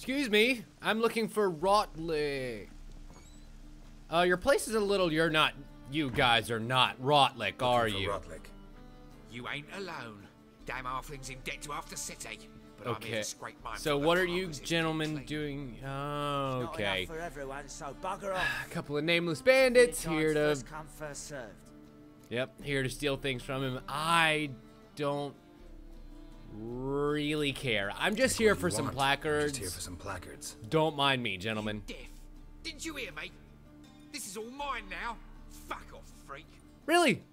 Excuse me, I'm looking for Rotlick. Your place is a little, you guys are not Rotlick, are you? Rotlick. You ain't alone. Damn halfling's in debt to half the city. But I'm here Okay, to scrape mine so from the what are you farmers if gentlemen it's doing? Oh, Not okay. enough for everyone, so bugger off. A couple of nameless bandits here to... First come, first served. Yep, here to steal things from him. I don't really care. I'm just here for some placards. Just here for some placards. Don't mind me, gentlemen. deaf. Didn't you hear me? This is all mine now. Fuck off, freak. Really?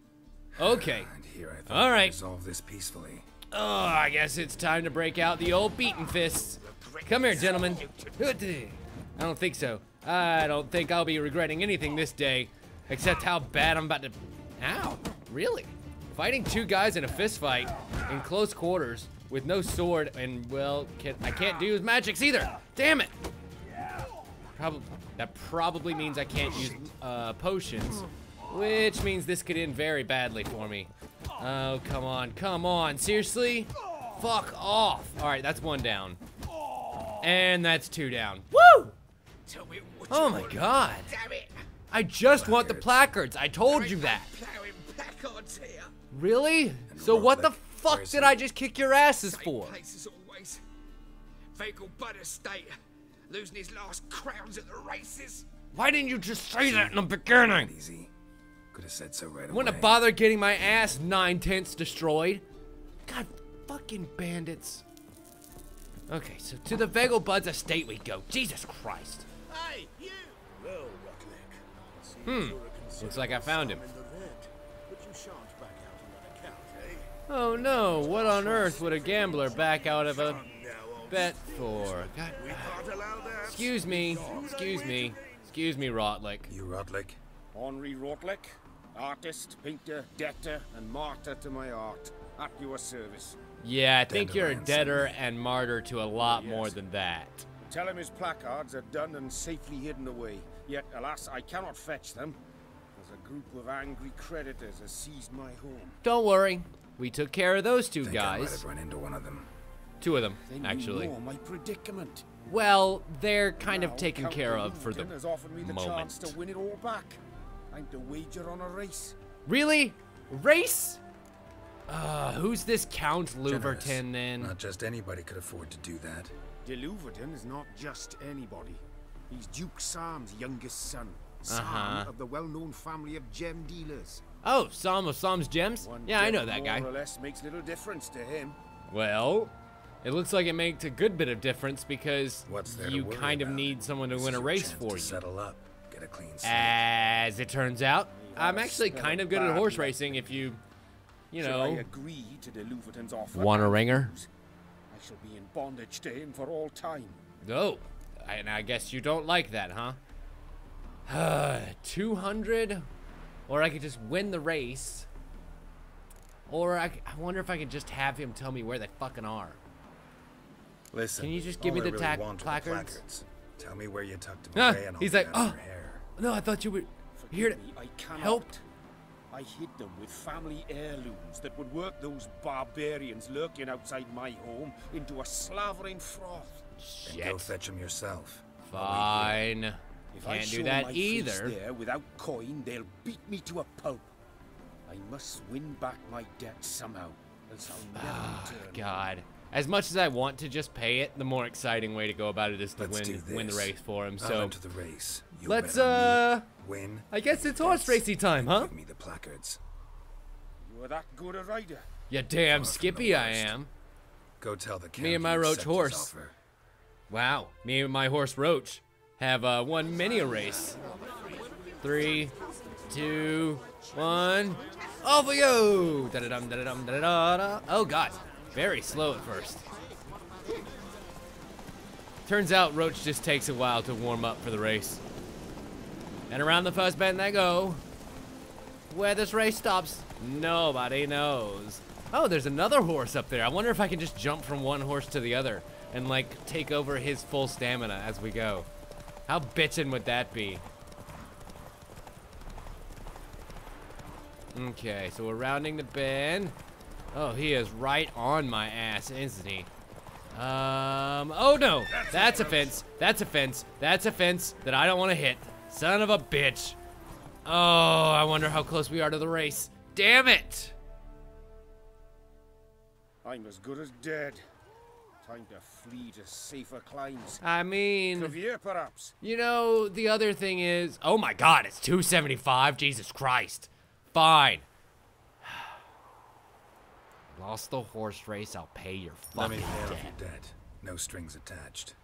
Okay. And here I thought All we'd right. resolve this peacefully. Oh, I guess it's time to break out the old beaten fists. Come here, gentlemen. I don't think so. I don't think I'll be regretting anything this day, except how bad I'm about to... Ow, really? Fighting two guys in a fist fight in close quarters with no sword and, well, I can't do his magics either. Damn it. That probably means I can't use potions, which means this could end very badly for me. Oh, come on, come on. Seriously? Fuck off. All right, that's one down. And that's two down. Woo! Tell me what Oh you my want. god. Damn it. I just want the placards. I told you that. Plowing placards here. Really? So what the fuck where's did he? I just kick your asses Same for? place as always. Vehicle Bud Estate. Losing his last crowns at the races. Why didn't you just say that in the beginning? Easy. Could have said so right away. Wouldn't have bothered getting my ass 9/10 destroyed. God, fucking bandits. Okay, so to the Vegel Bud's estate we go. Jesus Christ. Hey, you! Well, Rotlick. Looks like I found him. In the red, but you shan't back out on that account, eh? Oh no, what on earth would a gambler back out of a Now, old bet for? God, we can't allow that. excuse me, excuse me, excuse me, Rotlick. You Rotlick? Henri Rotlick, artist, painter, debtor, and martyr to my art, at your service. Yeah, I think you're a Dandelions, debtor and martyr to a lot Yes. more than that. Tell him his placards are done and safely hidden away. Yet, alas, I cannot fetch them, as a group of angry creditors has seized my home. Don't worry, we took care of those two Think I might guys. have run into one of them. Two of them, Then actually. you know my predicament. Well, they're kind of Now, taken Count care of for the Newton has offered me the chance to moment. win it all back. I'm to wager on a race. Really? Race? Who's this Count Generous. Luverton then? Not just anybody could afford to do that. De Luverton is not just anybody. He's Duke Sam's youngest son. Sam Uh-huh. of the well-known family of gem dealers. Oh, Psalm of Psalms Gems? One Yeah, I know gem that guy. More or less makes little difference to him. Well, it looks like it makes a good bit of difference because What's there to you worry kind of about? need someone to This win is a your race chance for to you. settle up, get a clean slate. As it turns out, I'm a actually smell kind of of good at bad horse luck. racing if you Shall I know. agree to De Luverton's offer? Want a and ringer? refuse? I shall be in bondage to him for all time. Oh, and I guess you don't like that, huh? 200? Or I could just win the race. Or I wonder if I could just have him tell me where they fucking are. Listen, Can you just give me all I the really want are the placards? Tell me where you tucked them Ah, away and I'll he's get like, out of oh. your hair. No, I thought you were here to Forgive me, I cannot. help. I hid them with family heirlooms that would work those barbarians lurking outside my home into a slavering froth. Then go Shit. fetch them yourself. Fine. If I Can't show do that my face either. there without coin, they'll beat me to a pulp. I must win back my debt somehow, else I'll never return. God. As much as I want to just pay it, the more exciting way to go about it is to Let's do win the this. race for him. I'll So enter the race. You let's bet on me, win. I guess it's horse racy time, huh? Give me the placards. You are that good a rider? You damn Far from skippy the I worst. am. Go tell the count Me and my you roach accept his horse. offer. Wow, me and my horse Roach have won many a race. 3, 2, 1, off we go! Da-da-dum, da-da-dum, da-da-da-da. Oh god, very slow at first. Turns out Roach just takes a while to warm up for the race. And around the first bend they go. Where this race stops, nobody knows. Oh, there's another horse up there. I wonder if I can just jump from one horse to the other and like take over his full stamina as we go. How bitchin' would that be? Okay, so we're rounding the bend. Oh, he is right on my ass, isn't he? Oh no, that's a fence. That's a fence. That's a fence that I don't want to hit. Son of a bitch. Oh, I wonder how close we are to the race. Damn it. I'm as good as dead. Time to flee to safer climes. I mean, Clavier, perhaps. you know, the other thing is, oh my God, it's 275. Jesus Christ. Fine. Lost the horse race. I'll pay your Let me fucking pay off debt. your debt. No strings attached.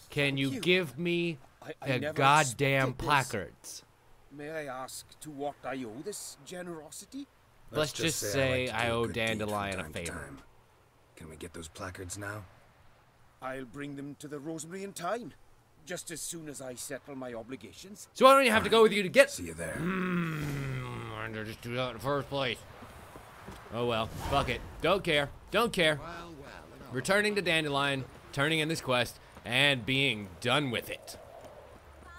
Can you give me I the never goddamn expected this. placards? May I ask to what I owe this generosity? Let's just say like to I do a owe good deed from Dandelion a time to favor. time. Can we get those placards now? I'll bring them to the Rosemary in time, just as soon as I settle my obligations. So I don't even have to go with you to get. See you there. Why did I just do that in the first place? Oh well, fuck it. Don't care. Don't care. Returning to Dandelion, turning in this quest, and being done with it.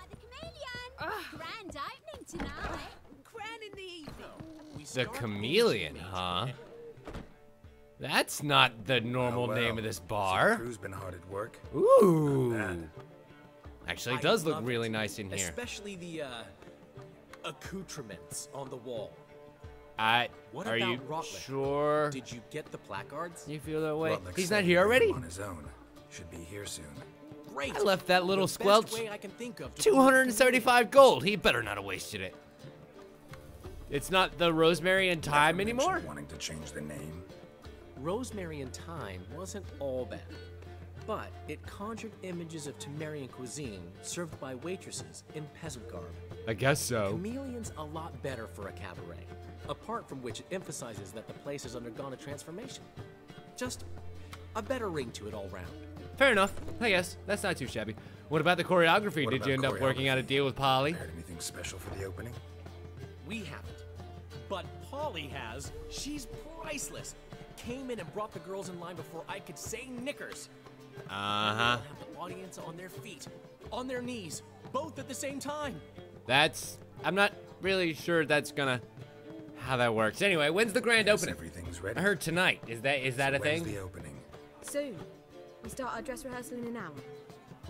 The chameleon! Grand opening tonight. Grand in the evening. The chameleon, huh? That's not the normal Oh, well. name of this So the bar. crew's been hard at work. Ooh. Bad. Actually, it I does look love really it. nice in here. Especially the accoutrements on the wall. What Are about you Rotlick? sure Did you get the placards? you feel that way? Rutlick He's said not he'd here bring them already? On his own. Should be here soon. Great. I left that little The best squelch way I can think of to 275 gold. He better not have wasted it. It's not the Rosemary and Thyme Never mentioned anymore? Wanting to change the name. Rosemary and Thyme wasn't all bad, but it conjured images of Temerian cuisine served by waitresses in peasant garb. I guess so. Chameleon's a lot better for a cabaret, apart from which it emphasizes that the place has undergone a transformation. Just a better ring to it all round. Fair enough. I guess. That's not too shabby. What about the choreography? What Did you end about up working out a choreography? deal with Polly? Heard anything special for the opening? We haven't. But Polly has. She's priceless. Came in and brought the girls in line before I could say knickers. Uh-huh. We'll have the audience on their feet, on their knees, both at the same time. I'm not really sure that's gonna, how that works. Anyway, when's the grand Guess opening? everything's ready. I heard tonight. Is that a When's thing? the opening? Soon. We start our dress rehearsal in an hour.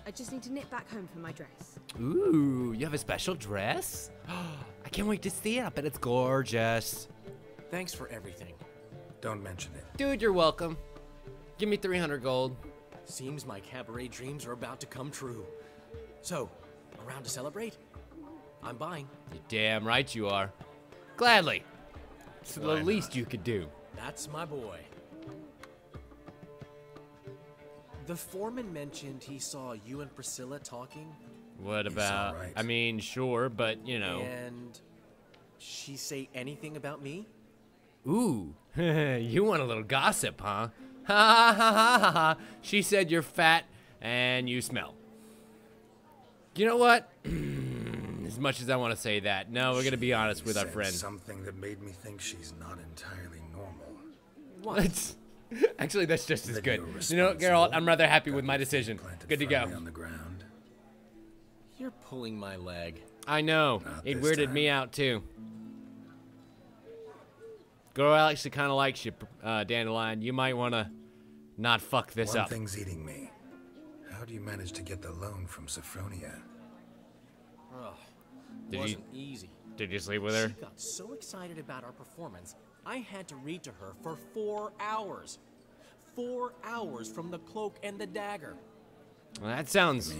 I just need to nip back home for my dress. Ooh, you have a special dress? I can't wait to see it. I bet it's gorgeous. Thanks for everything. Don't mention it. Dude, you're welcome. Give me 300 gold. Seems my cabaret dreams are about to come true. So, around to celebrate? I'm buying. You're damn right you are. Gladly. It's the Why least not? you could do. That's my boy. The foreman mentioned he saw you and Priscilla talking, What He's about, alright. I mean, sure, but you know. and she say anything about me? Ooh, you want a little gossip, huh? Ha ha ha ha ha. She said you're fat and you smell. You know what? As much as I want to say that, no, we're gonna be honest with our Said friend. Something that made me think she's not entirely normal. What? Actually, that's just as That good. you're You know, Geralt, responsible, I'm rather happy got with my your feet decision. planted Good to go. firmly on the ground. You're pulling my leg. I know. Not It this weirded me time. out too. Girl actually kind of likes you, Dandelion. You might want to not fuck this One up. thing's eating me. How do you manage to get the loan from Sophronia? Ugh, Did you- wasn't easy. Did you sleep with her? She got so excited about our performance, I had to read to her for 4 hours. 4 hours from the cloak and the dagger. Well, that sounds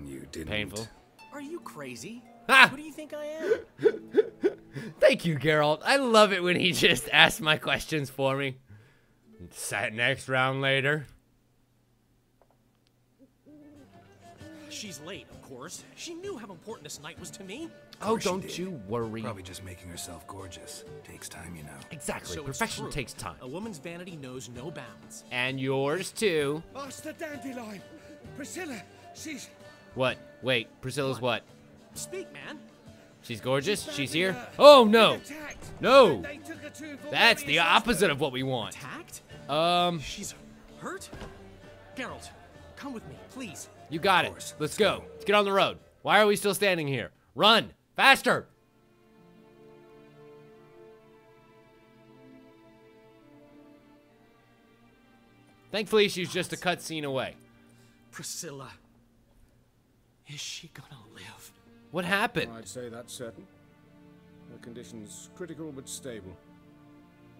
You didn't. painful. Are you crazy? Ha! Who do you think I am? Thank you, Geralt. I love it when he just asks my questions for me. Sat next round later. She's late, of course. She knew how important this night was to me. Oh, course she don't did. you worry. Probably just making herself gorgeous. Takes time, you know. Exactly. So it's Perfection true. takes time. A woman's vanity knows no bounds. And yours too. Master Dandelion! Priscilla, she's... What? Wait, Priscilla's what? Speak, man. She's gorgeous? She's badly, here? uh, Oh, no. attacked. No. They took her to That's the Valeria's opposite of what we want. Attacked? She's... She's hurt? Geralt, come with me, please. You got it. course. Let's go. Let's get on the road. Why are we still standing here? Run! Faster! Thankfully, she's just a cutscene away. Priscilla. Is she gonna live? What happened? I'd say that's certain. Her condition's critical but stable.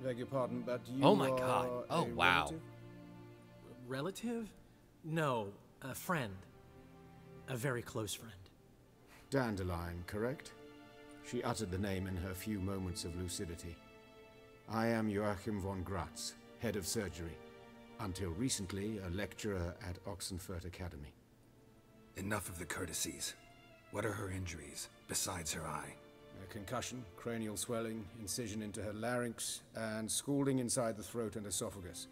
Beg your pardon, but you Oh my God. are Oh, a wow. relative? Relative? No, a friend. A very close friend. Dandelion, correct? She uttered the name in her few moments of lucidity. I am Joachim von Gratz, head of surgery. Until recently, a lecturer at Oxenfurt Academy. Enough of the courtesies. What are her injuries, besides her eye? A concussion, cranial swelling, incision into her larynx, and scalding inside the throat and esophagus.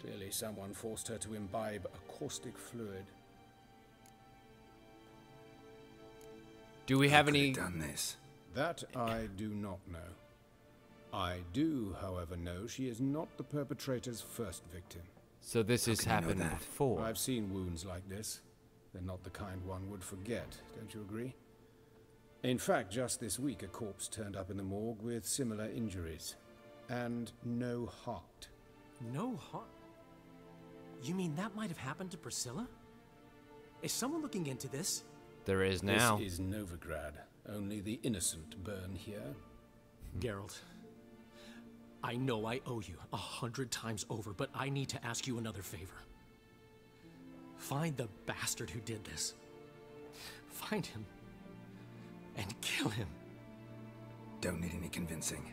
Clearly someone forced her to imbibe a caustic fluid. Do we have Who could any... done this? That I do not know. I do, however, know she is not the perpetrator's first victim. So this has can you know happened that? before. I've seen wounds like this. They're not the kind one would forget, don't you agree? In fact, just this week, a corpse turned up in the morgue with similar injuries. And no heart. No heart? You mean that might have happened to Priscilla? Is someone looking into this? There is now. This is Novigrad. Only the innocent burn here. Geralt, I know I owe you 100 times over, but I need to ask you another favor. Find the bastard who did this. Find him. And kill him. Don't need any convincing.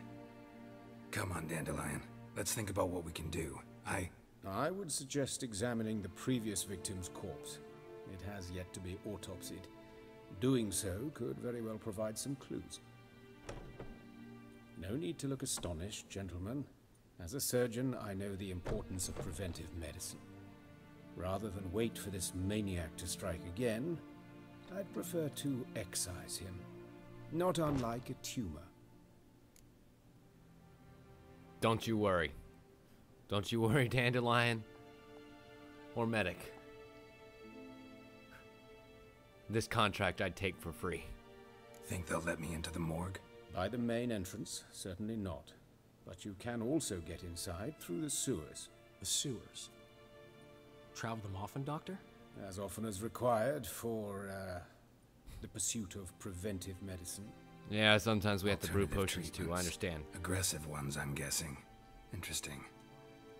Come on, Dandelion. Let's think about what we can do. I would suggest examining the previous victim's corpse. It has yet to be autopsied. Doing so could very well provide some clues. No need to look astonished, gentlemen. As a surgeon, I know the importance of preventive medicine. Rather than wait for this maniac to strike again, I'd prefer to excise him. Not unlike a tumor. Don't you worry. Don't you worry, Dandelion. Or Medic. This contract I'd take for free. think they'll let me into the morgue? By the main entrance, certainly not. But you can also get inside through the sewers. The sewers. Travel them often, Doctor? As often as required for, the pursuit of preventive medicine. Yeah, sometimes we have to brew Alternative potions too, I treatments. understand. Aggressive ones, I'm guessing. Interesting.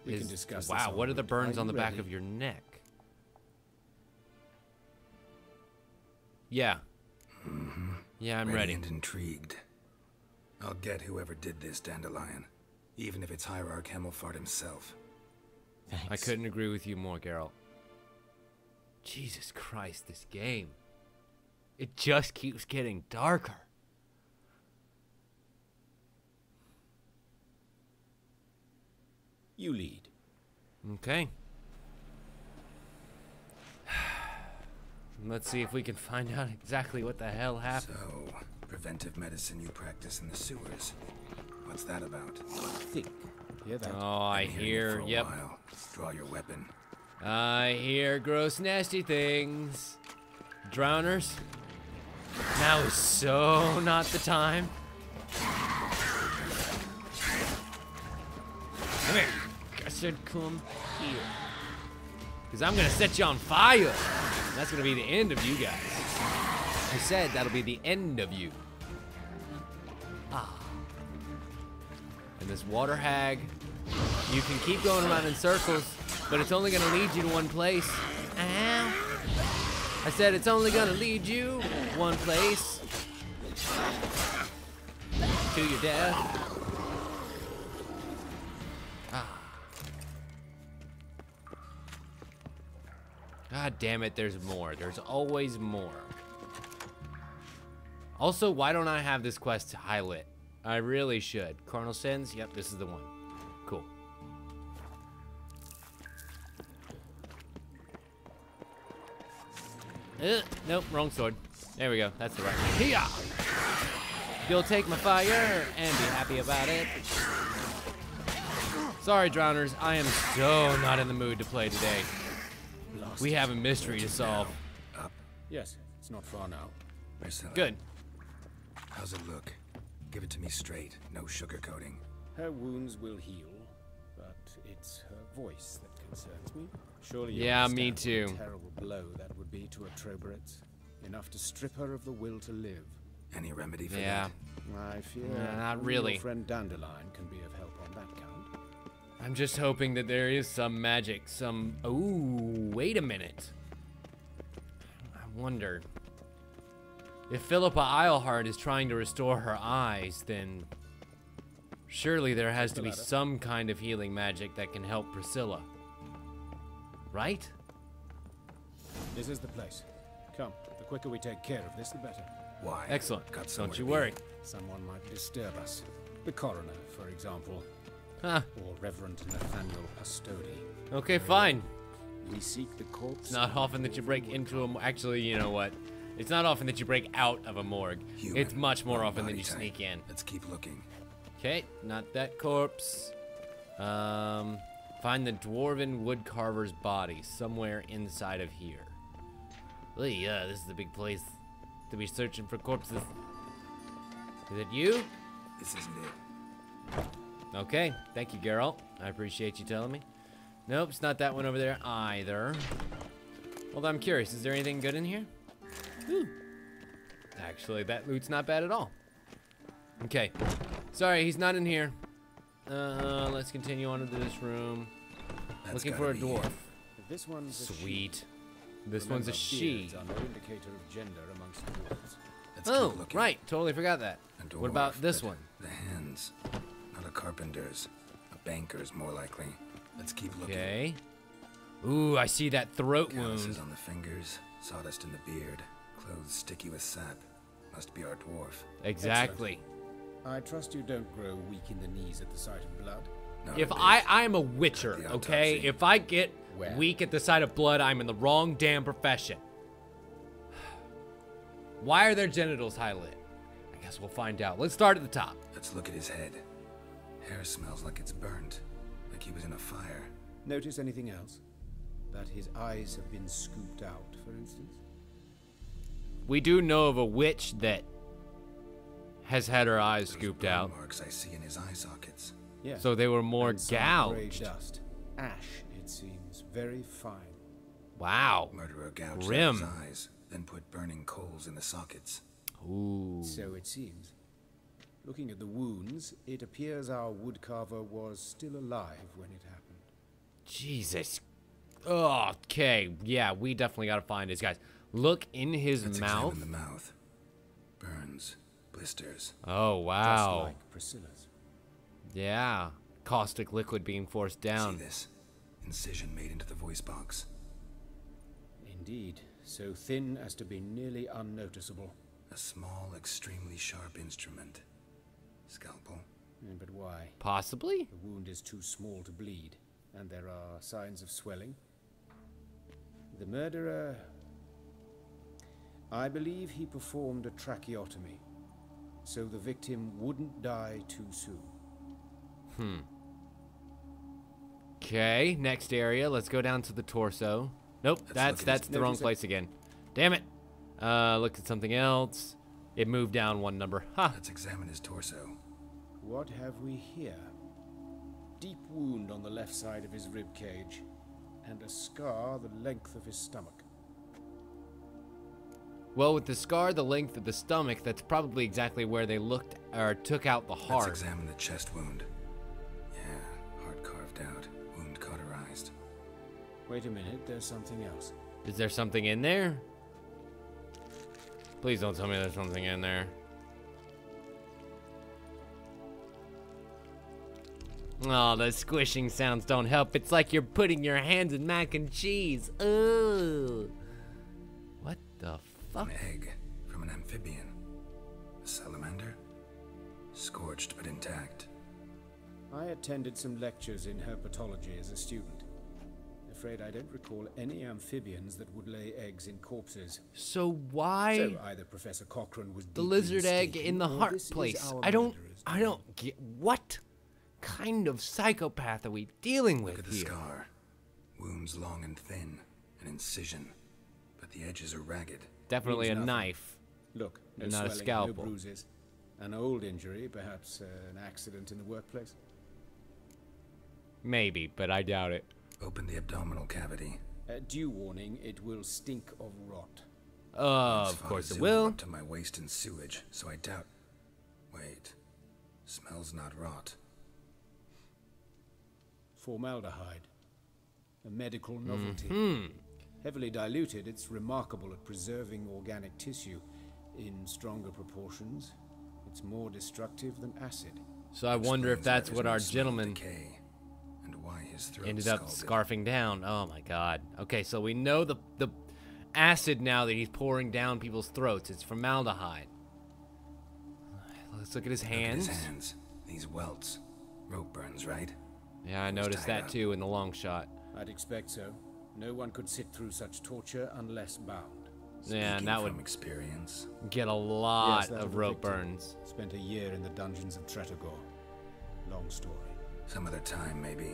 We can discuss this wow, what are the onward. burns Are on the you back ready? of your neck? Yeah. Yeah, I'm ready. And intrigued. I'll get whoever did this, Dandelion. Even if it's Hierarch Hemmelfart himself. Thanks. I couldn't agree with you more, Geralt. Jesus Christ, this game. It just keeps getting darker. You lead. Okay. Let's see if we can find out exactly what the hell happened. So, preventive medicine you practice in the sewers. What's that about? Think. Hear that? Oh, I Been hearing it hear, for a yep. while. Draw your weapon. I hear gross, nasty things. Drowners? Now is so not the time. Come here. I said come here. Because I'm going to set you on fire. That's going to be the end of you guys. I said that'll be the end of you. Ah. And this water hag, you can keep going around in circles, but it's only going to lead you to one place. Ow. I said it's only going to lead you one place. To your death. God damn it, there's more. There's always more. Also, why don't I have this quest highlit? I really should. Carnal Sins? Yep, this is the one. Cool. Nope, wrong sword. There we go. That's the right one. Hiya! You'll take my fire and be happy about it. Sorry, Drowners. I am so not in the mood to play today. We have a mystery to solve. Up. Yes, it's not far now. Priscilla. Good. How's it look? Give it to me straight. No sugarcoating. Her wounds will heal, but it's her voice that concerns me. Surely you Yeah, understand me what too. a terrible blow that would be to a Troberet. Enough to strip her of the will to live. Any remedy for Yeah. that? I fear not only really. your friend Dandelion can be of help on that count. I'm just hoping that there is some magic, some... Ooh, wait a minute. I wonder... If Philippa Eilhart is trying to restore her eyes, then... Surely there has to be some kind of healing magic that can help Priscilla. Right? This is the place. Come, the quicker we take care of this, the better. Why? Excellent. Got somewhere Don't you to be. worry. Someone might disturb us. The coroner, for example. Huh. Or Reverend Nathaniel Pastodi. Okay, fine. We seek the corpse. It's not often that you break into a... Actually, you know what? It's not often that you break out of a morgue. Human, It's much more wrong often than body you type. sneak in. Let's keep looking. Okay, not that corpse. Find the dwarven woodcarver's body somewhere inside of here. Well, yeah, this is a big place to be searching for corpses. Is it you? This isn't it. Okay, thank you, Geralt. I appreciate you telling me. Nope, it's not that one over there either. Although I'm curious, is there anything good in here? Ooh. Actually, that loot's not bad at all. Okay, sorry, he's not in here. Let's continue on into this room. That's Looking gotta for a be dwarf. it. This one's a she. Sweet. This Remember, one's a she. beards are no indicator of gender amongst dwarves. Let's Oh, keep looking. right. Totally forgot that. A What about dwarf, this but one? The hands. Not a carpenter's. A banker's, more likely. Let's keep looking. Okay. Ooh, I see that throat Calluses wound. on the fingers, sawdust in the beard, clothes sticky with sap. Must be our dwarf. Exactly. I trust you don't grow weak in the knees at the sight of blood. Not If a bit. I'm a witcher, The okay? autopsy. If I get Where? weak at the sight of blood, I'm in the wrong damn profession. Why are their genitals highlit? I guess we'll find out. Let's start at the top. Let's look at his head. Hair smells like it's burnt. Like he was in a fire. Notice anything else? That his eyes have been scooped out, for instance? We do know of a witch that has had her eyes Those scooped burn out. marks I see in his eye sockets. Yes. So they were more And some grey gouged. dust. Ash, it seems. Very fine. Wow. Murderer gouged out Grim. his eyes, then put burning coals in the sockets. Ooh. So it seems. Looking at the wounds, it appears our woodcarver was still alive when it happened. Jesus. Okay. Yeah, we definitely gotta find his guys. Look in his Let's mouth. examine the mouth. Burns, blisters. Oh, Just wow. like Priscilla's. Yeah. Caustic liquid being forced down. See this? Incision made into the voice box. Indeed. So thin as to be nearly unnoticeable. A small, extremely sharp instrument. Scalpel. But why? Possibly? The wound is too small to bleed, and there are signs of swelling. The murderer... I believe he performed a tracheotomy, so the victim wouldn't die too soon. Okay, next area. Let's go down to the torso. Nope, Let's that's look at his- the wrong Notice it. place again. Damn it. Look at something else. It moved down one number. Ha. Let's examine his torso. What have we here? Deep wound on the left side of his rib cage, and a scar the length of his stomach. Well, with the scar the length of the stomach, that's probably exactly where they looked or took out the Let's heart. examine the chest wound. Yeah, heart carved out, wound cauterized. Wait a minute, there's something else. Is there something in there? Please don't tell me there's something in there. Oh, the squishing sounds don't help. It's like you're putting your hands in mac and cheese. Ooh. What the fuck? An egg from an amphibian. A salamander? Scorched but intact. I attended some lectures in herpetology as a student. Afraid I don't recall any amphibians that would lay eggs in corpses. So why So either Professor Cochrane was the deeply lizard egg mistaken, in the or heart this is place? our I don't murderer's get what kind of psychopath are we dealing with Look at the here? scar. Wounds long and thin. An incision. But the edges are ragged. Definitely a Means nothing. knife. Look, no And not a swelling, scalpel. no bruises. An old injury, perhaps an accident in the workplace. Maybe, but I doubt it. Open the abdominal cavity. Due warning, it will stink of rot. Of course it will. Up to my waist in sewage, so I doubt. Wait. Smells not rot. Formaldehyde. A medical novelty. Heavily diluted, it's remarkable at preserving organic tissue. In stronger proportions, it's more destructive than acid. So I wonder if that's what our gentleman and why his throat ended up scalded. scarfing down. Oh my god. Okay, so we know the acid now that he's pouring down people's throats. It's formaldehyde. Let's look at his hands. Look at his hands. These welts. Rope burns, right? Yeah, I noticed that too in the long shot. I'd expect so. No one could sit through such torture unless bound. Yeah, and that would experience. get a lot Yes, that of was a rope victim. burns. Spent a year in the dungeons of Tretogor. Long story. Some other time, maybe.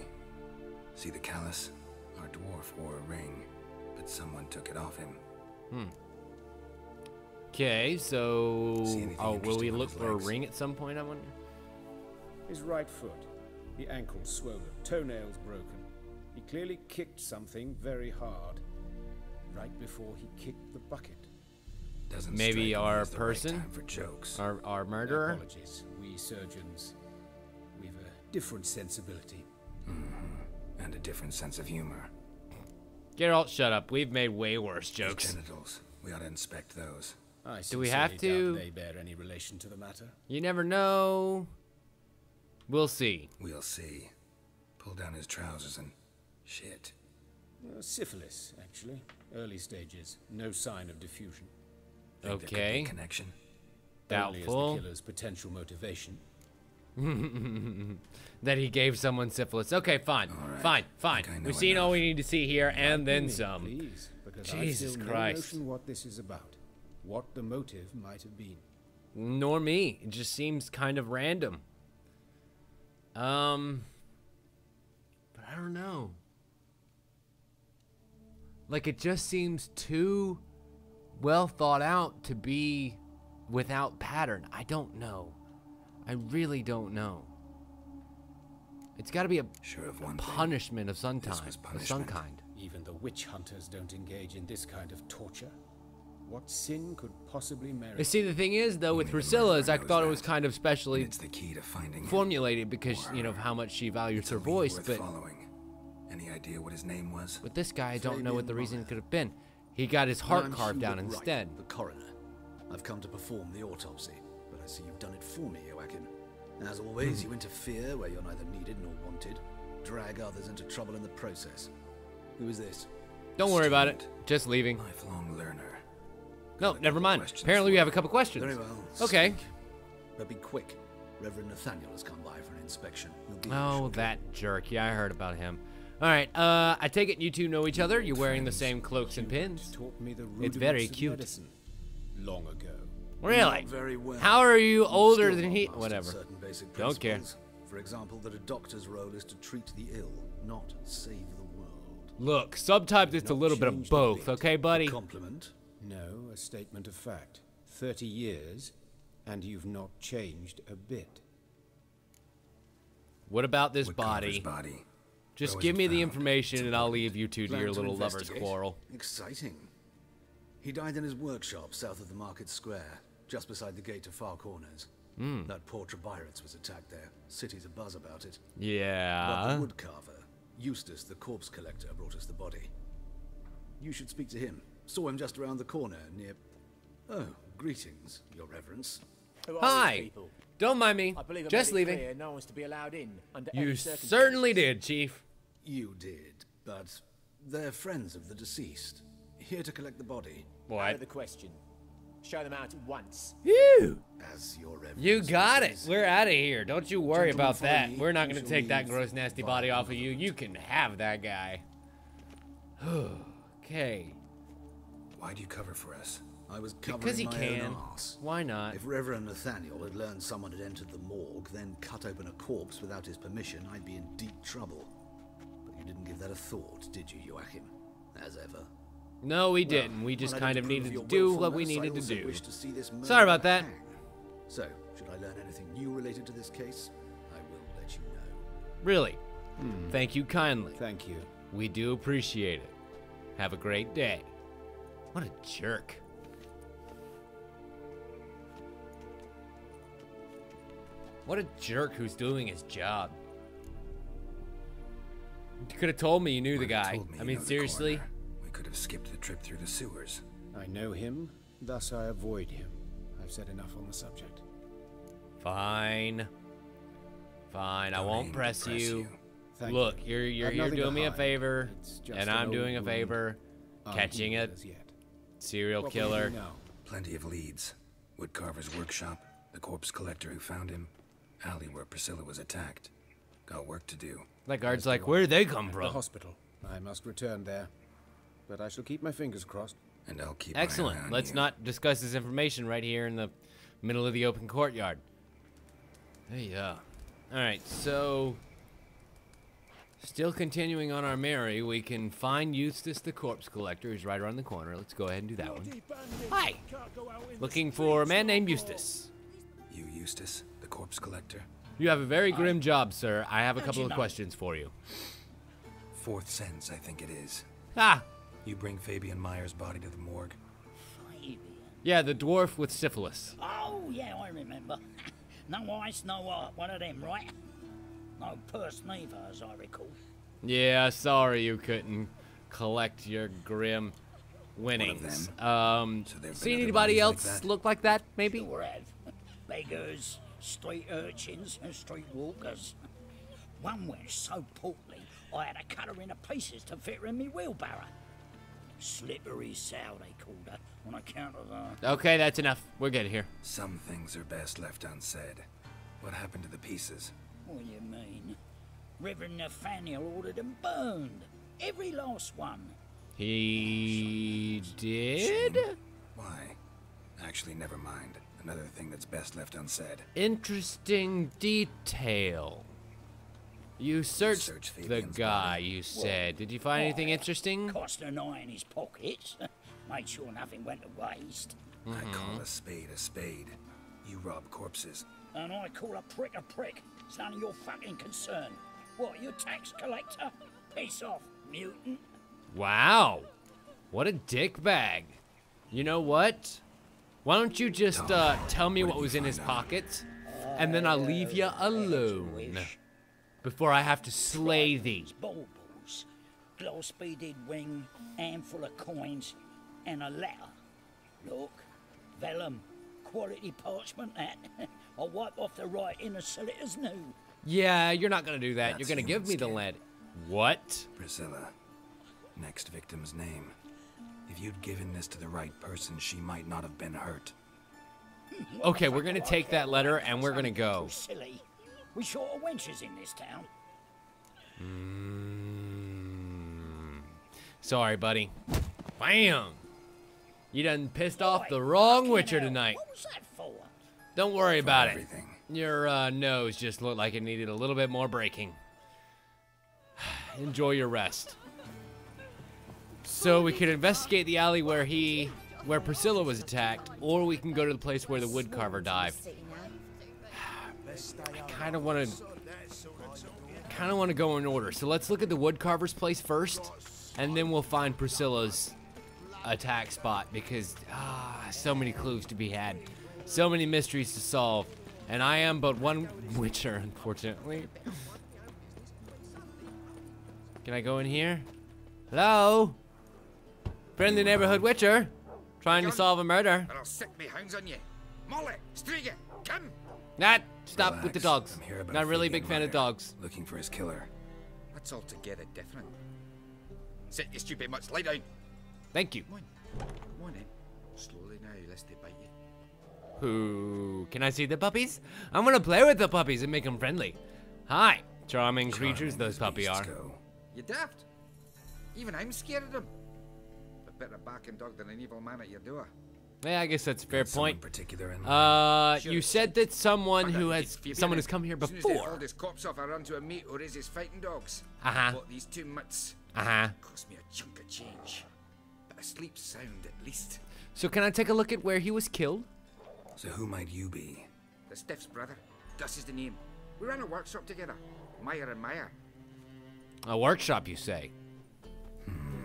See the callus? Our dwarf wore a ring, but someone took it off him. Okay, so See anything will we interesting on look his for a legs? ring at some point? I wonder. His right foot. The ankle swollen, toenails broken. He clearly kicked something very hard. Right before he kicked the bucket. Doesn't Maybe strike me our as the right person? time for jokes. Our murderer? Apologies. We surgeons, we've a different sensibility. And a different sense of humor. Geralt, shut up. We've made way worse His jokes. genitals. We ought to inspect those. I Do we have sincerely to? doubt they bear any relation to the matter. You never know. We'll see. We'll see. Pull down his trousers and... shit. Syphilis, actually. Early stages. No sign of diffusion. Think there could be Okay. a connection? Only as Doubtful. the killer's potential motivation. That he gave someone syphilis. Okay, fine. right. Fine. Think I know We've seen all enough. we need to see here, and then Me, some. Please, because Jesus I still Christ. no notion what this is about. What the motive might have been. Nor me. It just seems kind of random. But I don't know. Like, it just seems too well thought out to be without pattern. I don't know. I really don't know. It's got to be a Sure of one thing. punishment of some This kind. was Of some punishment. kind. Even the witch hunters don't engage in this kind of torture. What sin could possibly merit? You see, the thing is, though, with Only the Priscilla's, I murderer thought it knows was that. kind of specially And it's the key to finding him. formulated because, you know, of how much she values It's her a lead voice, worth but following. Any idea what his name was? with this guy, I don't know what the Fabian reason Meyer. could have been. He got his heart I'm carved down Hubert Wright, instead. the coroner. I've come to perform the autopsy, but I see you've done it for me, Joachim. As always, you interfere where you're neither needed nor wanted. Drag others into trouble in the process. Who is this? Don't worry about it. Student. Just leaving. Lifelong learner. No, Got a never couple mind. questions Apparently, for we have a you. couple questions. Very well. Okay. speak. But be quick. Reverend Nathaniel has come by for an inspection. He'll be here Oh, shortly. that jerk. Yeah, I heard about him. All right. I take it you two know each other. You're wearing the same cloaks and pins. Taught me the It's very rudiments of cute. medicine long ago. Really? Not very well. How are you You've older still than not he? mastered Whatever. certain basic Don't care. principles. For example, that a doctor's role is to treat the ill, not save the world. Look, subtyped it's a Not little bit of changed a both, bit. okay, buddy? Compliment. No, a statement of fact. 30 years, and you've not changed a bit. What about this What kind of his body? body? Just Where was give it me the found? information and I'll leave you two to Plan your to little lovers' investigate. quarrel. Exciting. He died in his workshop south of the market square, just beside the gate to Far Corners. That poor Trebirates was attacked there. City's abuzz about it. But Yeah. the woodcarver, Eustace the corpse collector, brought us the body. You should speak to him. Saw him just around the corner near... Oh, greetings, your reverence. Who are Hi. these people? Don't mind me. I believe I Just made it leaving. clear no one's to be allowed in under You any circumstances. certainly did, Chief. You did, but they're friends of the deceased. Here to collect the body, Out What? of the question. Show them out at once. Phew. as your reverence. You got it. wishes. We're out of here. Don't you worry Gentlemen, about that. follow me. We're not You going to shall take that leave gross, nasty via body off of the you. You can have that guy. Okay. Why'd you cover for us? I was covering Because he my can. own arse. Why not? If Reverend Nathaniel had learned someone had entered the morgue, then cut open a corpse without his permission, I'd be in deep trouble. But you didn't give that a thought, did you, Joachim? As ever. No, we didn't. We just Unable kind to of prove needed to your do what we willfulness, I needed to also do. wish to see this Sorry about murderer that. hang. So, should I learn anything new related to this case, I will let you know. Really. Thank you kindly. Thank you. We do appreciate it. Have a great day. What a jerk. What a jerk who's doing his job. You could have told me you knew the guy. I mean, seriously? We could have skipped the trip through the sewers. I know him, thus I avoid him. I've said enough on the subject. Fine. Fine, I won't press you. Thank Look, you. you're I've here nothing to doing me a hide. favor, It's just and an I'm old doing a wound. favor. Catching a Unhealed as yet. serial What will you killer. do now? Plenty of leads. Woodcarver's workshop, the corpse collector who found him, alley where Priscilla was attacked. Got work to do. That guard's like, where did they come The from? hospital. I must return there. But I shall keep my fingers crossed. And I'll keep my eye Excellent. on Let's you. not discuss this information right here in the middle of the open courtyard. Yeah. Alright, so... Still continuing on our merry, we can find Eustace the corpse collector, who's right around the corner. Let's go ahead and do that one. Hi! Looking for a man named Eustace. You Eustace, the corpse collector? You have a very grim job, sir. I have a couple of questions for you. Fourth sense, I think it is. Ah! You bring Fabian Meyer's body to the morgue? Yeah, the dwarf with syphilis. Oh, yeah, I remember. No ice, no art, one of them, right? No purse neither, as I recall. Yeah, sorry you couldn't collect your grim winnings. See anybody else look like that, maybe? Sure have. Beggars, street urchins, and street walkers. One went so portly, I had to cut her into pieces to fit her in me wheelbarrow. Slippery sow, they called her, on account of Okay, that's enough. We're good here. Some things are best left unsaid. What happened to the pieces? What do you mean? Reverend Nathaniel ordered them burned. Every last one. He did? Why? Actually, never mind. Another thing that's best left unsaid. Interesting detail. You searched the Fabian's guy, body. you said. Did you find anything interesting? Cost an eye in his pockets. Made sure nothing went to waste. I call a spade a spade. You rob corpses. And I call a prick a prick. It's none of your fucking concern. What, you tax collector? Piss off, mutant. Wow. What a dick bag. You know what? Why don't you just tell me what was in his pockets, and then I'll leave you alone before I have to slay thee. Baubles, gloss-beaded ring, handful of coins, and a letter. Look, vellum, quality parchment that. I'll wipe off the writing and sell it as new. Yeah, you're not gonna do that. You're gonna give me the lead. What? Priscilla. Next victim's name. If you'd given this to the right person, she might not have been hurt. Okay, we're gonna take that letter and we're gonna go. Silly. We short of wenches in this town. Sorry, buddy. Bam! You done pissed off the wrong Witcher tonight. What was that for? Don't worry about it. Everything. Your nose just looked like it needed a little bit more braking. Enjoy your rest. So we could investigate the alley where Priscilla was attacked, or we can go to the place where the woodcarver died. I kind of want to go in order. So let's look at the woodcarver's place first, and then we'll find Priscilla's attack spot, because so many clues to be had, so many mysteries to solve, and I am but one Witcher, unfortunately. Can I go in here? Hello? Friendly neighborhood Witcher, trying to solve a murder. Or I'll set me hounds on you. Molly, Striga, come! Stop with the dogs. I'm here about Not really a Fabian big fan of Meyer, dogs. Looking for his killer. That's altogether different. Sit your stupid mutts, lie down. Thank you. Come on in. Slowly now, lest they bite you. Who? Can I see the puppies? I'm gonna play with the puppies and make them friendly. Hi. Charming creatures those puppy are. You daft. Even I'm scared of them. A better barking dog than an evil man at your door. Yeah, I guess that's a fair point. Particular in You said that someone has come here As soon as they before. hauled his corpse off, I run to a meet or is his fighting dogs. Uh-huh. Bought these two mutts. Uh-huh. Cost me a chunk of change. But I sleep sound at least. So can I take a look at where he was killed? So who might you be? The Stiff's brother. Gus is the name. We ran a workshop together. Meyer and Meyer. A workshop, you say?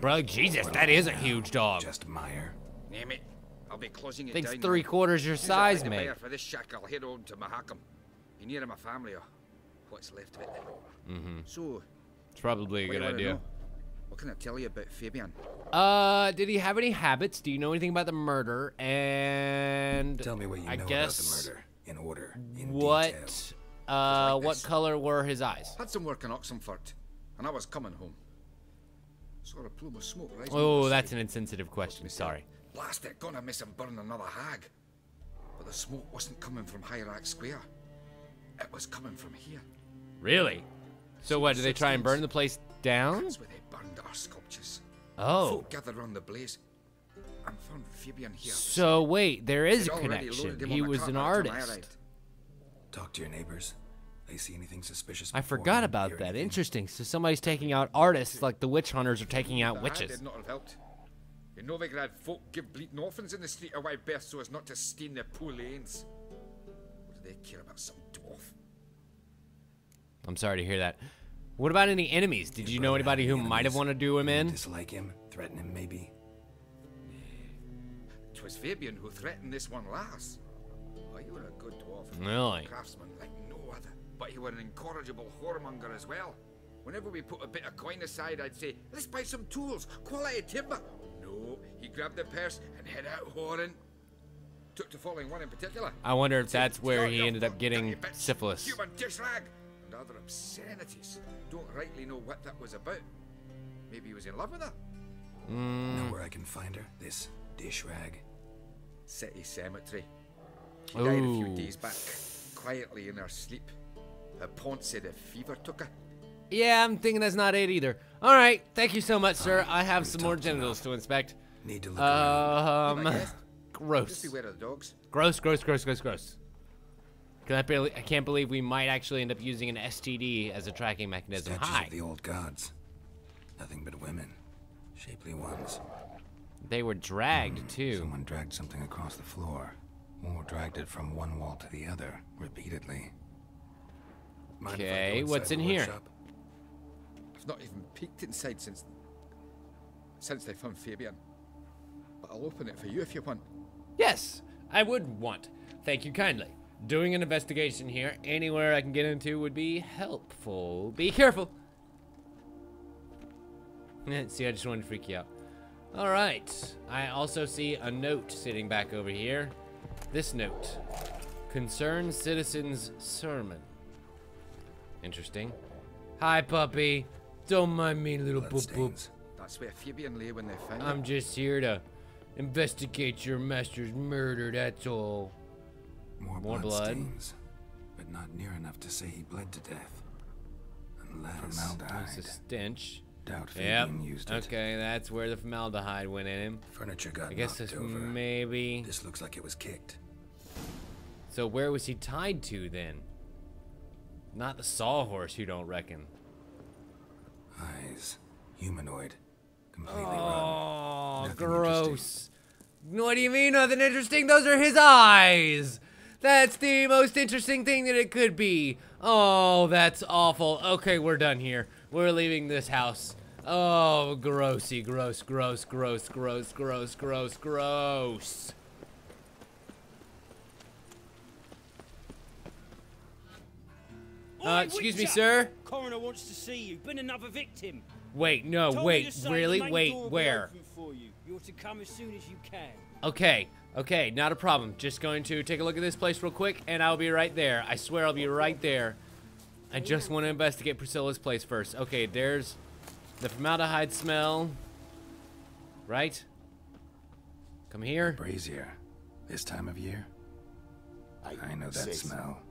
Bro, Jesus, that is a huge dog. Just mire. Name it. I'll be closing it Thinks down. 3/4 your size, mate. For this shack, I'll head on to Mahakam. Be near my family or what's left of it. So, It's probably a what do good you wanna idea. know? What can I tell you about Fabian? Did he have any habits? Do you know anything about the murder? And Tell me what you know guess about the murder, in order, in what detail. what color were his eyes? Had some work in Oxenford, and I was coming home. Saw a plume of smoke rising. Oh, over that's the an side. insensitive question. Sorry. Blast it, gonna miss him burn another hag. But the smoke wasn't coming from Hyrax Square. It was coming from here. Really? So what? Did they try and burn the place down? That's where they burned our sculptures. Oh. Folk gathered around the blaze and found Fabian here. So wait, there is a They'd already connection. loaded him He on the was cart an by the time I artist. arrived. Talk to your neighbors. They see anything suspicious? I before forgot you about hear that. anything? Interesting. So somebody's taking out artists like the witch hunters are taking out The hag witches. did not have helped. In Novigrad, folk give bleating orphans in the street a wide berth so as not to stain their poor lanes. What do they care about some dwarf? I'm sorry to hear that. What about any enemies? Did you know anybody who might have wanted to do him in? Dislike him, threaten him, maybe. 'Twas Fabian who threatened this one last. Oh, you were a good dwarf. Really? Craftsman like no other. But he were an incorrigible whoremonger as well. Whenever we put a bit of coin aside, I'd say, let's buy some tools, quality timber. No, he grabbed the purse and head out whoring. Took to following one in particular. I wonder if that's where "Start he your ended up fuck, getting dirty bitch, syphilis. Human dish rag, and other obscenities. Don't rightly know what that was about. Maybe he was in love with her. Know where I can find her? This dish rag. City cemetery. She died a few Ooh. days back, quietly in her sleep. Her pont said a fever took her. Yeah, I'm thinking that's not it either. All right, thank you so much, sir. I have some more genitals to inspect. Need to look around. I guess. Just Gross. beware of the dogs. Gross, gross, gross, gross, gross. I can't believe we might actually end up using an STD as a tracking mechanism. Statues Hi. of the old gods. Nothing but women. Shapely ones. They were dragged, too. Someone dragged something across the floor. Or dragged it from one wall to the other, repeatedly. Mind if I go Okay, inside what's the in here? workshop? I've not even peeked inside since they found Fabian. But I'll open it for you if you want. Yes, I would want. Thank you kindly. Doing an investigation here, anywhere I can get into would be helpful. Be careful. See, I just wanted to freak you out. All right. I also see a note sitting back over here. This note. Concerned Citizens Sermon. Interesting. Hi, puppy. Don't mind me, little boop boop. Bloodstains. That's where Fabian lay when they found I'm him. just here to investigate your master's murder, that's all. More blood. bloodstains, but not near enough to say he bled to death. Unless That's a formaldehyde. stench. Doubt Yep. Fabian used it. Okay, that's where the formaldehyde went in him. Furniture got I guess knocked this over. maybe. This looks like it was kicked. So where was he tied to then? Not the sawhorse, you don't reckon? Eyes. Humanoid. Completely Oh, run. Nothing gross. What do you mean nothing interesting? Those are his eyes. That's the most interesting thing that it could be. Oh, that's awful. Okay, we're done here. We're leaving this house. Oh, grossy, gross, gross, gross, gross, gross, gross, gross. Excuse me, sir? Coroner wants to see you. Been another victim. Wait, no, Told me wait, to say really? the main Wait, door will be where? open for you. You're to come as soon as you can. Okay, not a problem. Just going to take a look at this place real quick, and I'll be right there. I swear I'll be right there. I just want to investigate Priscilla's place first. Okay, there's the formaldehyde smell. Right? Come here. Brazier. This time of year? I know that smell.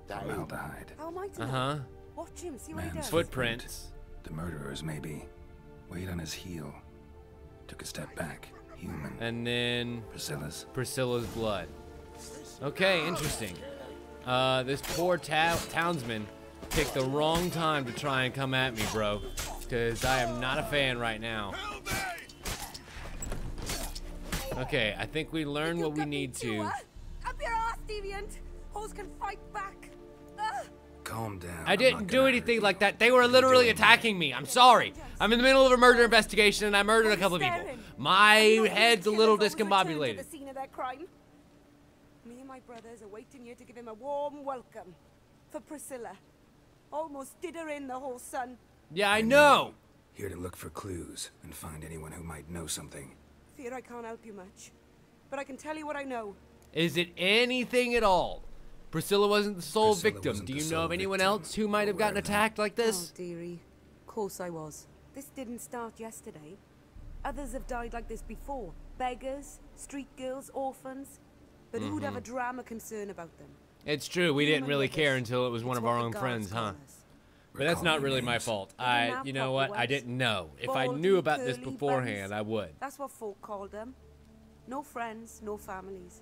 Formaldehyde. How am I to know? Uh-huh. Watch him, see what he Man's does. Footprints. The murderer's maybe. Weight on his heel. Took a step back. Human. And then Priscilla's blood. Okay, interesting. This poor townsman picked the wrong time to try and come at me, bro. Because I am not a fan right now. Okay, I think we learned what we need to. Up your ass, deviant! Hoes can fight back. calm down. I didn't do anything like that. They were literally attacking me. I'm sorry. I'm in the middle of a murder investigation and I murdered a couple of people. My head's a little discombobulated. The scene of their crime. Me and my brothers are waiting here to give him a warm welcome. For Priscilla. Almost did her in, the whole son. Yeah, I know. Here to look for clues and find anyone who might know something. Fear I can't help you much. But I can tell you what I know. Is it anything at all? Priscilla wasn't the sole victim. Do you know of anyone else who might have gotten attacked like this? Oh, dearie. Of course I was. This didn't start yesterday. Others have died like this before. Beggars, street girls, orphans. But who'd have a drama concern about them? It's true. We didn't really care until it was one of our own friends, huh? But that's not really my fault. You know what? I didn't know. If I knew about this beforehand, I would. That's what folk called them. No friends, no families.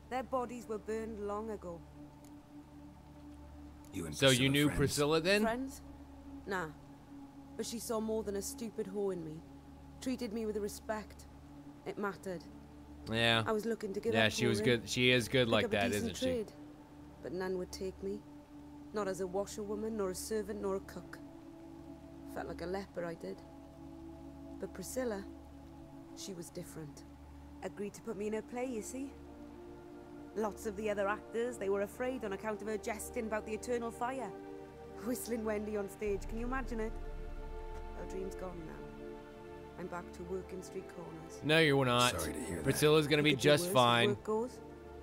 Their bodies were burned long ago. So you knew Priscilla then? Friends? Nah. But she saw more than a stupid whore in me. Treated me with respect. It mattered. Yeah. I was looking to give Yeah, up she was good. She is good like that, isn't she? Trade. But none would take me. Not as a washerwoman, nor a servant, nor a cook. Felt like a leper, I did. But Priscilla, she was different. Agreed to put me in her play, you see. Lots of the other actors, they were afraid on account of her jesting about the eternal fire. Whistling Wendy on stage, can you imagine it? Her dream's gone now. I'm back to working street corners. No, you're not. Sorry to hear that. Priscilla's gonna be just fine. Work goes.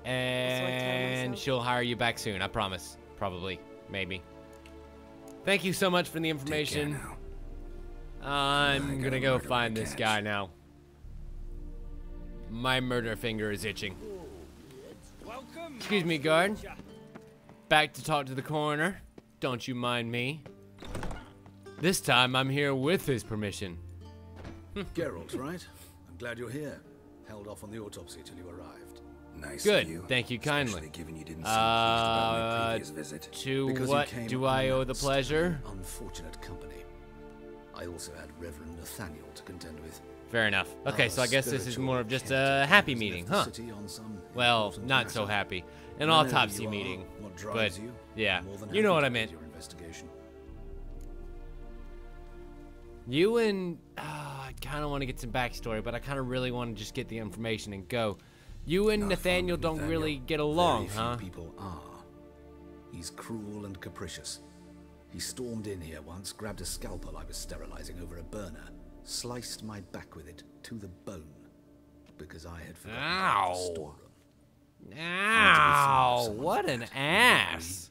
And she'll hire you back soon, I promise. Probably. Maybe. Thank you so much for the information. I'm gonna go find this guy now. My murder finger is itching. Excuse me, guard. Back to talk to the coroner. Don't you mind me. This time I'm here with his permission. Geralt, right? I'm glad you're here. Held off on the autopsy till you arrived. Nice Good. of you. Thank you kindly. Given you didn't seem pleased about my previous visit. To Because what do I owe the pleasure? Unfortunate company. I also had Reverend Nathaniel to contend with. Fair enough. Okay, so I guess this is more of just a happy meeting, huh? Well, not so happy. An autopsy meeting. But, yeah, you know what I meant. You and... I kind of want to get some backstory, but I kind of really want to just get the information and go. You and Nathaniel don't really get along, huh? People are. He's cruel and capricious. He stormed in here once, grabbed a scalpel I was sterilizing over a burner, sliced my back with it to the bone, because I had forgotten about the storeroom. Ow! What an ass!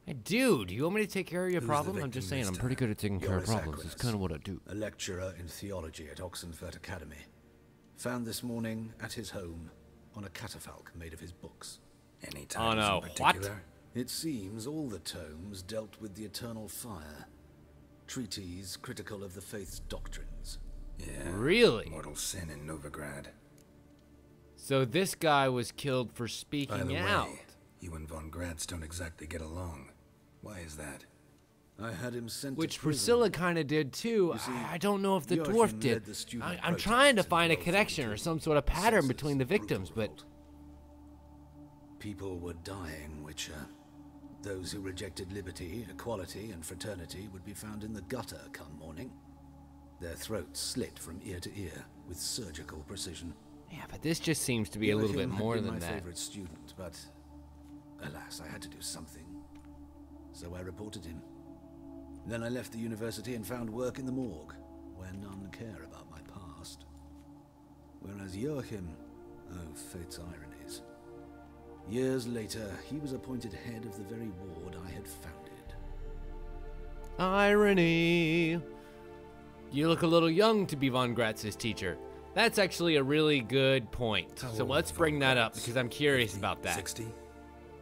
Hey, dude, you want me to take care of your problem? I'm just saying, I'm pretty good at taking care of problems. It's kind of what I do. A lecturer in theology at Oxenford Academy. Found this morning at his home on a catafalque made of his books. Any titles in particular? It seems all the tomes dealt with the eternal fire. Treatises critical of the faith's doctrines. Yeah. Really? Mortal sin in Novigrad. So this guy was killed for speaking By the out. way, you and Von Gratz don't exactly get along. Why is that? I had him sent Which to prison. Priscilla kind of did too. See, I don't know if the Joachim dwarf did. led the student I'm protests trying to in find a both connection or some sort of pattern between the victims, but... People were dying, Witcher. Those who rejected liberty, equality, and fraternity would be found in the gutter come morning. Their throats slit from ear to ear with surgical precision. Yeah, but this just seems to be a little bit more than my that. favorite student, but alas, I had to do something. So I reported him. Then I left the university and found work in the morgue, where none care about my past. Whereas Joachim, oh, fate's ironies. Years later, he was appointed head of the very ward I had founded. Irony. You look a little young to be Von Gratz's teacher. That's actually a really good point. So let's bring that up because I'm curious about that. 60?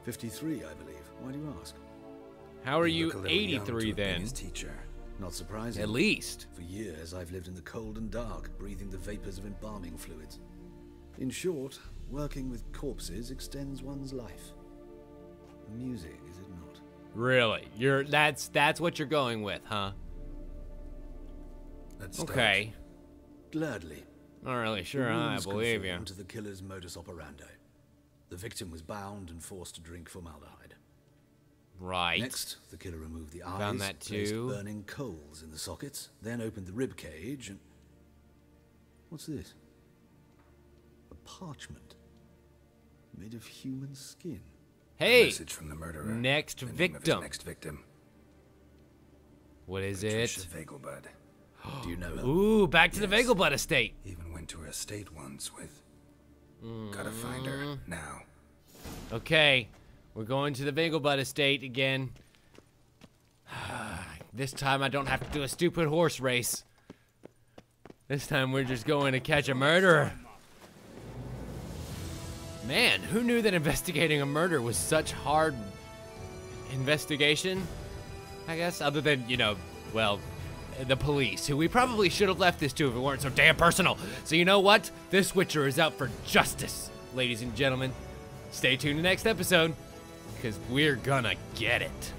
53, I believe. Why do you ask? How are you 83 then? Teacher. Not surprising. At least. For years, I've lived in the cold and dark, breathing the vapors of embalming fluids. In short, working with corpses extends one's life. Amusing, is it not? Really? That's what you're going with, huh? That's okay. Gladly. Not really sure, I believe you. To the killer's modus operandi. The victim was bound and forced to drink formaldehyde. Right. Next, the killer removed the eyes, Found that placed too. burning coals in the sockets, then opened the rib cage and... What's this? A parchment made of human skin. Hey! Message from the murderer. Next The name of his victim. next victim. What is Patricia it? Vegelbud. Do you know her? Ooh, back to the Yes. Vegelbud estate. Even went to her estate once with... Gotta find her now. Okay, we're going to the Vegelbud estate again. This time I don't have to do a stupid horse race. This time we're just going to catch a murderer. Man, who knew that investigating a murder was such hard investigation? I guess, other than, you know, well, the police, who we probably should have left this to if it weren't so damn personal. So you know what? This Witcher is out for justice, ladies and gentlemen. Stay tuned to next episode, because we're gonna get it.